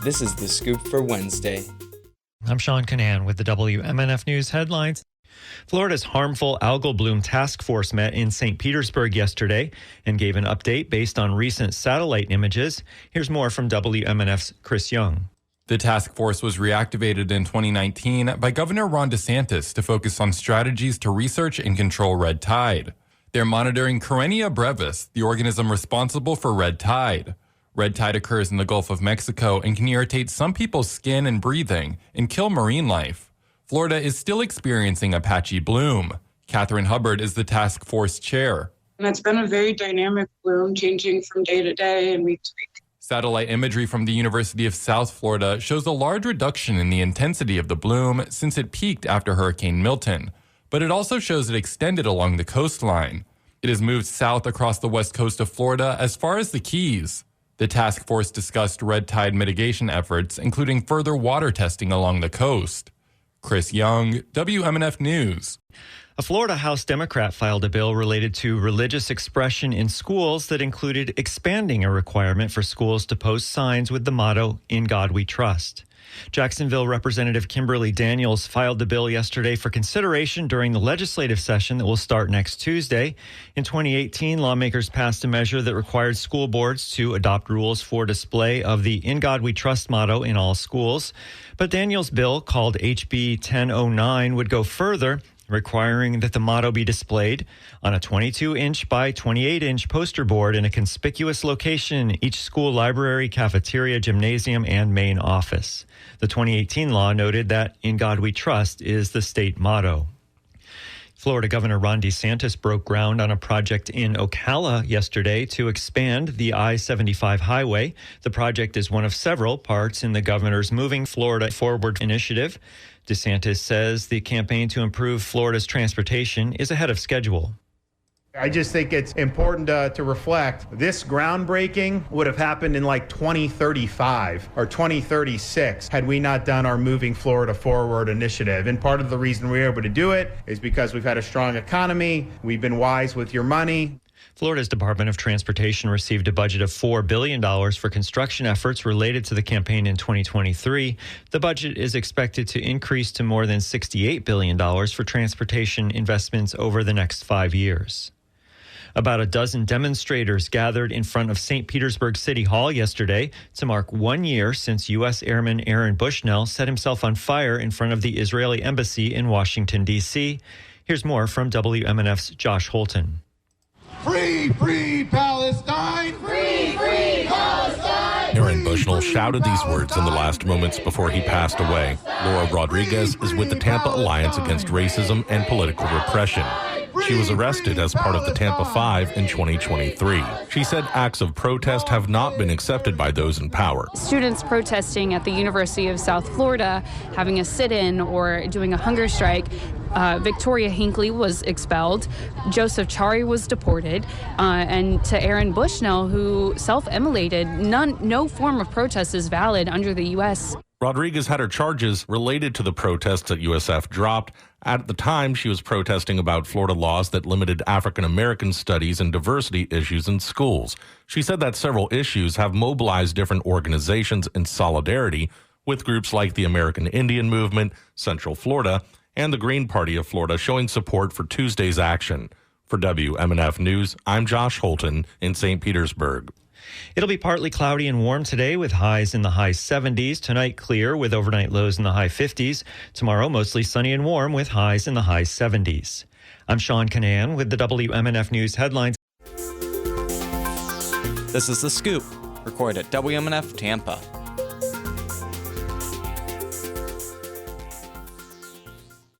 This is The Scoop for Wednesday. I'm Sean Canan with the WMNF News headlines. Florida's harmful algal bloom task force met in St. Petersburg yesterday and gave an update based on recent satellite images. Here's more from WMNF's Chris Young. The task force was reactivated in 2019 by Governor Ron DeSantis to focus on strategies to research and control red tide. They're monitoring Karenia brevis, the organism responsible for red tide. Red tide occurs in the Gulf of Mexico and can irritate some people's skin and breathing and kill marine life. Florida is still experiencing a patchy bloom. Catherine Hubbard is the task force chair. And it's been a very dynamic bloom, changing from day to day and week to week. Satellite imagery from the University of South Florida shows a large reduction in the intensity of the bloom since it peaked after Hurricane Milton. But it also shows it extended along the coastline. It has moved south across the west coast of Florida as far as the Keys. The task force discussed red tide mitigation efforts, including further water testing along the coast. Chris Young, WMNF News. A Florida House Democrat filed a bill related to religious expression in schools that included expanding a requirement for schools to post signs with the motto, "In God We Trust." Jacksonville Representative Kimberly Daniels filed the bill yesterday for consideration during the legislative session that will start next Tuesday. In 2018, lawmakers passed a measure that required school boards to adopt rules for display of the "In God We Trust" motto in all schools. But Daniels' bill, called HB 1009, would go further, requiring that the motto be displayed on a 22-inch by 28-inch poster board in a conspicuous location in each school library, cafeteria, gymnasium, and main office. The 2018 law noted that "In God We Trust" is the state motto. Florida Governor Ron DeSantis broke ground on a project in Ocala yesterday to expand the I-75 highway. The project is one of several parts in the governor's Moving Florida Forward initiative. DeSantis says the campaign to improve Florida's transportation is ahead of schedule. I just think it's important to reflect this groundbreaking would have happened in like 2035 or 2036 had we not done our Moving Florida Forward initiative. And part of the reason we're able to do it is because we've had a strong economy. We've been wise with your money. Florida's Department of Transportation received a budget of $4 billion for construction efforts related to the campaign in 2023. The budget is expected to increase to more than $68 billion for transportation investments over the next 5 years. About a dozen demonstrators gathered in front of St. Petersburg City Hall yesterday to mark 1 year since U.S. Airman Aaron Bushnell set himself on fire in front of the Israeli embassy in Washington, D.C. Here's more from WMNF's Josh Holton. Free, free Palestine! Free, free Palestine! Aaron Bushnell shouted these words in the last moments before he passed away. Laura Rodriguez is with the Tampa Alliance Against Racism and Political Repression. She was arrested as part of the Tampa 5 in 2023. She said acts of protest have not been accepted by those in power. Students protesting at the University of South Florida, having a sit-in or doing a hunger strike. Victoria Hinckley was expelled. Joseph Chari was deported. And to Aaron Bushnell, who self-immolated, no form of protest is valid under the U.S. Rodriguez had her charges related to the protests that USF dropped. At the time, she was protesting about Florida laws that limited African American studies and diversity issues in schools. She said that several issues have mobilized different organizations in solidarity with groups like the American Indian Movement, Central Florida, and the Green Party of Florida showing support for Tuesday's action. For WMNF News, I'm Josh Holton in St. Petersburg. It'll be partly cloudy and warm today with highs in the high 70s. Tonight, clear with overnight lows in the high 50s. Tomorrow, mostly sunny and warm with highs in the high 70s. I'm Sean Canan with the WMNF News headlines. This is The Scoop, recorded at WMNF Tampa.